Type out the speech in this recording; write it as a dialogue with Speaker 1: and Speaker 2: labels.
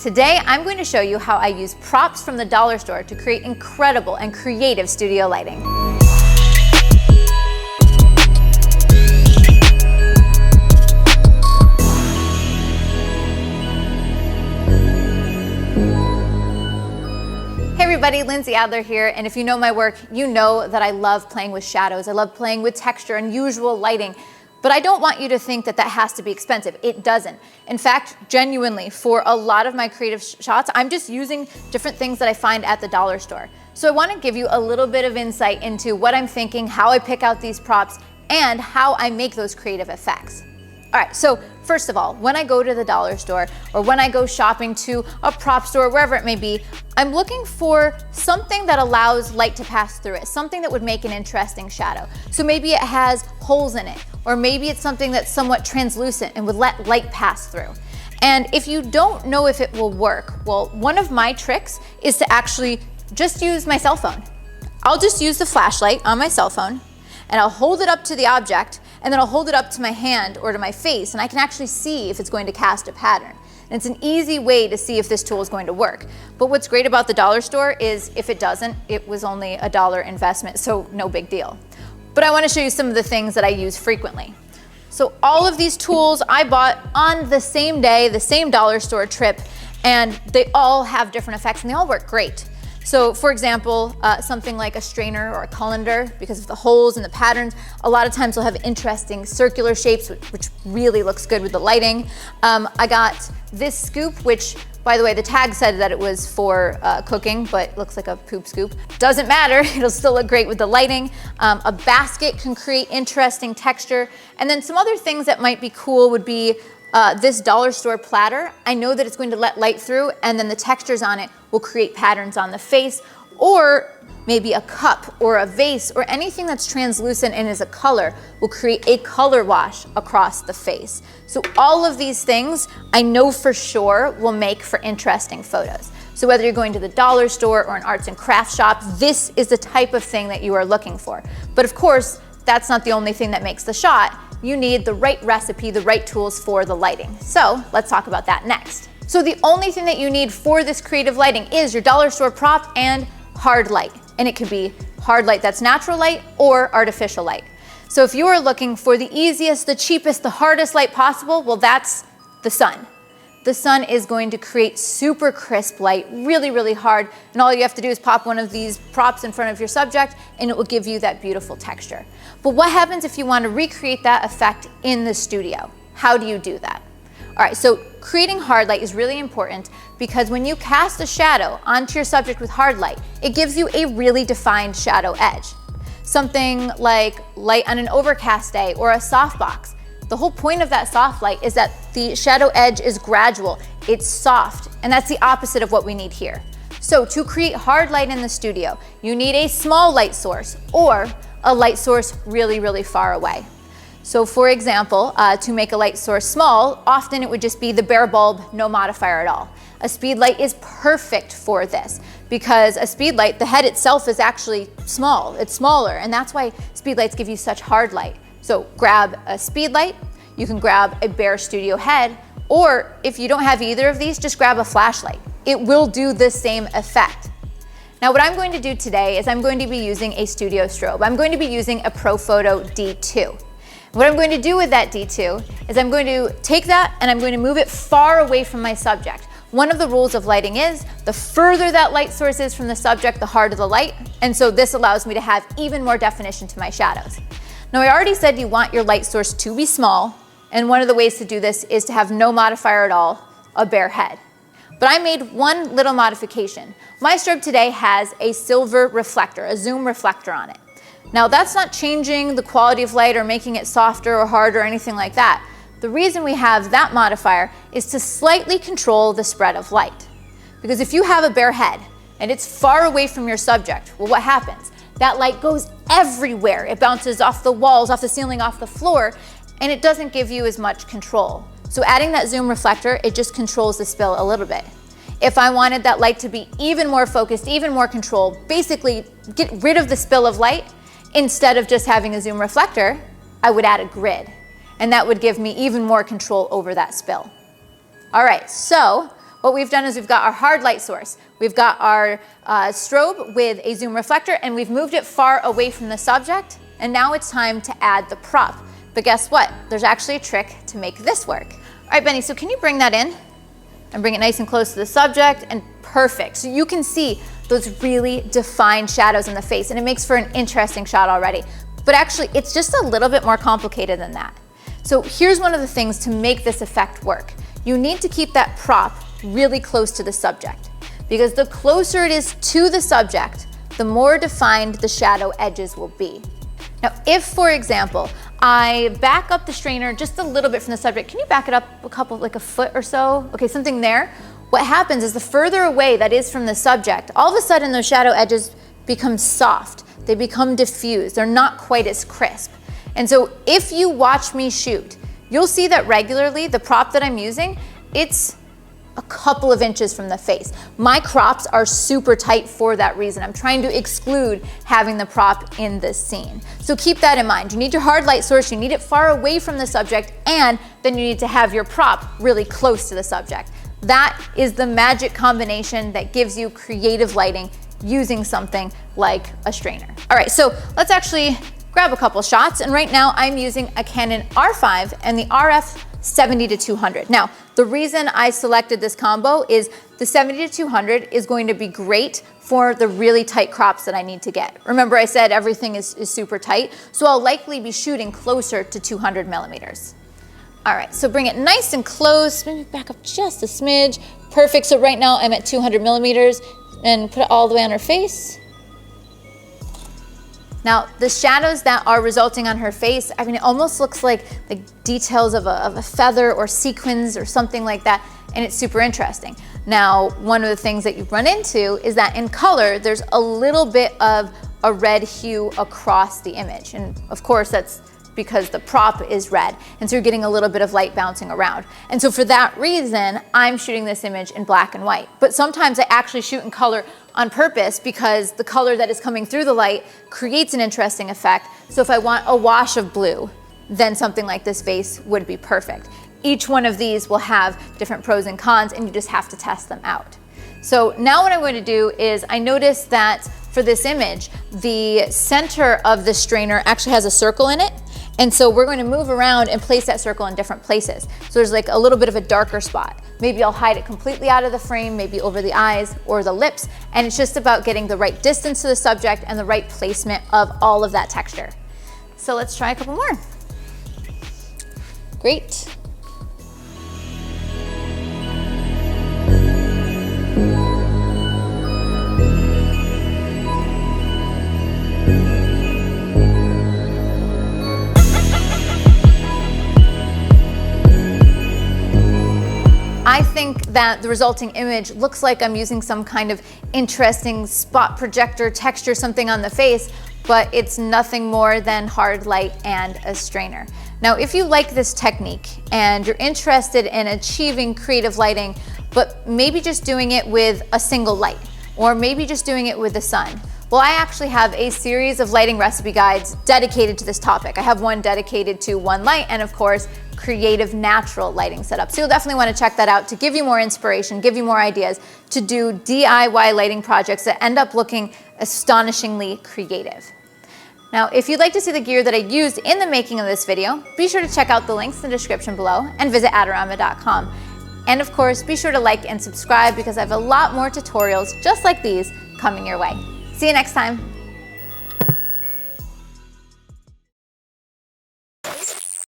Speaker 1: Today, I'm going to show you how I use props from the dollar store to create incredible and creative studio lighting. Hey everybody, Lindsay Adler here, and if you know my work, you know that I love playing with shadows. I love playing with texture and unusual lighting. But I don't want you to think that that has to be expensive. It doesn't. In fact, genuinely, for a lot of my creative shots, I'm just using different things that I find at the dollar store. So I want to give you a little bit of insight into what I'm thinking, how I pick out these props, and how I make those creative effects. All right, so first of all, when I go to the dollar store or when I go shopping to a prop store, wherever it may be, I'm looking for something that allows light to pass through it, something that would make an interesting shadow. So maybe it has holes in it, or maybe it's something that's somewhat translucent and would let light pass through. And if you don't know if it will work, well, one of my tricks is to actually just use my cell phone. I'll just use the flashlight on my cell phone and I'll hold it up to the object, and then I'll hold it up to my hand or to my face, and I can actually see if it's going to cast a pattern. And it's an easy way to see if this tool is going to work. But what's great about the dollar store is if it doesn't, it was only a $1 investment, so no big deal. But I want to show you some of the things that I use frequently. So all of these tools I bought on the same day, the same dollar store trip, and they all have different effects and they all work great. So for example, something like a strainer or a colander, because of the holes and the patterns, a lot of times will have interesting circular shapes, which really looks good with the lighting. I got this scoop, which, by the way, the tag said that it was for cooking, but looks like a poop scoop. Doesn't matter, it'll still look great with the lighting. A basket can create interesting texture. And then some other things that might be cool would be this dollar store platter. I know that it's going to let light through, and then the textures on it will create patterns on the face, or maybe a cup or a vase or anything that's translucent and is a color will create a color wash across the face. So all of these things I know for sure will make for interesting photos. So whether you're going to the dollar store or an arts and crafts shop, this is the type of thing that you are looking for. But of course, that's not the only thing that makes the shot. You need the right recipe, the right tools for the lighting. So let's talk about that next. So the only thing that you need for this creative lighting is your dollar store prop and hard light. And it could be hard light that's natural light or artificial light. So if you are looking for the easiest, the cheapest, the hardest light possible, well, that's the sun. The sun is going to create super crisp light, really, really hard. And all you have to do is pop one of these props in front of your subject and it will give you that beautiful texture. But what happens if you want to recreate that effect in the studio? How do you do that? All right, so creating hard light is really important because when you cast a shadow onto your subject with hard light, it gives you a really defined shadow edge. Something like light on an overcast day or a softbox. The whole point of that soft light is that the shadow edge is gradual, it's soft, and that's the opposite of what we need here. So to create hard light in the studio, you need a small light source or a light source really, really far away. So for example, to make a light source small, often it would just be the bare bulb, no modifier at all. A speed light is perfect for this because a speed light, the head itself is actually small, it's smaller, and that's why speed lights give you such hard light. So grab a speed light, you can grab a bare studio head, or if you don't have either of these, just grab a flashlight. It will do the same effect. Now what I'm going to do today is I'm going to be using a studio strobe. I'm going to be using a Profoto D2. What I'm going to do with that D2 is I'm going to take that and I'm going to move it far away from my subject. One of the rules of lighting is the further that light source is from the subject, the harder the light, and so this allows me to have even more definition to my shadows. Now I already said you want your light source to be small, and one of the ways to do this is to have no modifier at all, a bare head. But I made one little modification. My strobe today has a silver reflector, a zoom reflector on it. Now that's not changing the quality of light or making it softer or harder or anything like that. The reason we have that modifier is to slightly control the spread of light. Because if you have a bare head and it's far away from your subject, well, what happens? That light goes everywhere. It bounces off the walls, off the ceiling, off the floor, and it doesn't give you as much control. So adding that zoom reflector, it just controls the spill a little bit. If I wanted that light to be even more focused, even more controlled, basically get rid of the spill of light, instead of just having a zoom reflector, I would add a grid. And that would give me even more control over that spill. All right, so what we've done is we've got our hard light source. We've got our strobe with a zoom reflector, and we've moved it far away from the subject. And now it's time to add the prop. But guess what? There's actually a trick to make this work. All right, Benny, so can you bring that in and bring it nice and close to the subject? And perfect. So you can see those really defined shadows in the face, and it makes for an interesting shot already. But actually, it's just a little bit more complicated than that. So here's one of the things to make this effect work. You need to keep that prop really close to the subject, because the closer it is to the subject, the more defined the shadow edges will be. Now, if, for example, I back up the strainer just a little bit from the subject, can you back it up like a foot or so? Okay, something there. What happens is the further away that is from the subject, all of a sudden those shadow edges become soft. They become diffused. They're not quite as crisp. And so if you watch me shoot, you'll see that regularly the prop that I'm using, it's a couple of inches from the face. My crops are super tight for that reason. I'm trying to exclude having the prop in this scene. So keep that in mind. You need your hard light source, you need it far away from the subject, and then you need to have your prop really close to the subject. That is the magic combination that gives you creative lighting using something like a strainer. All right, so let's actually grab a couple shots, and right now I'm using a Canon R5 and the RF 70-200. Now, the reason I selected this combo is the 70-200 is going to be great for the really tight crops that I need to get. Remember, I said everything is super tight, so I'll likely be shooting closer to 200 millimeters. All right, so bring it nice and close, maybe back up just a smidge. Perfect, so right now I'm at 200 millimeters, and put it all the way on her face. Now, the shadows that are resulting on her face, I mean, it almost looks like the details of a feather or sequins or something like that, and it's super interesting. Now, one of the things that you run into is that in color, there's a little bit of a red hue across the image. And of course, that's because the prop is red, and so you're getting a little bit of light bouncing around. And so for that reason, I'm shooting this image in black and white. But sometimes I actually shoot in color on purpose because the color that is coming through the light creates an interesting effect. So if I want a wash of blue, then something like this vase would be perfect. Each one of these will have different pros and cons, and you just have to test them out. So now what I'm going to do is I noticed that for this image, the center of the strainer actually has a circle in it. And so we're going to move around and place that circle in different places. So there's like a little bit of a darker spot. Maybe I'll hide it completely out of the frame, maybe over the eyes or the lips. And it's just about getting the right distance to the subject and the right placement of all of that texture. So let's try a couple more. Great. I think that the resulting image looks like I'm using some kind of interesting spot projector texture, something on the face, but it's nothing more than hard light and a strainer. Now, if you like this technique and you're interested in achieving creative lighting, but maybe just doing it with a single light, or maybe just doing it with the sun, well, I actually have a series of lighting recipe guides dedicated to this topic. I have one dedicated to one light and, of course, creative natural lighting setup. So you'll definitely want to check that out to give you more inspiration, give you more ideas to do DIY lighting projects that end up looking astonishingly creative. Now, if you'd like to see the gear that I used in the making of this video, be sure to check out the links in the description below and visit Adorama.com. And of course, be sure to like and subscribe because I have a lot more tutorials just like these coming your way. See you next time.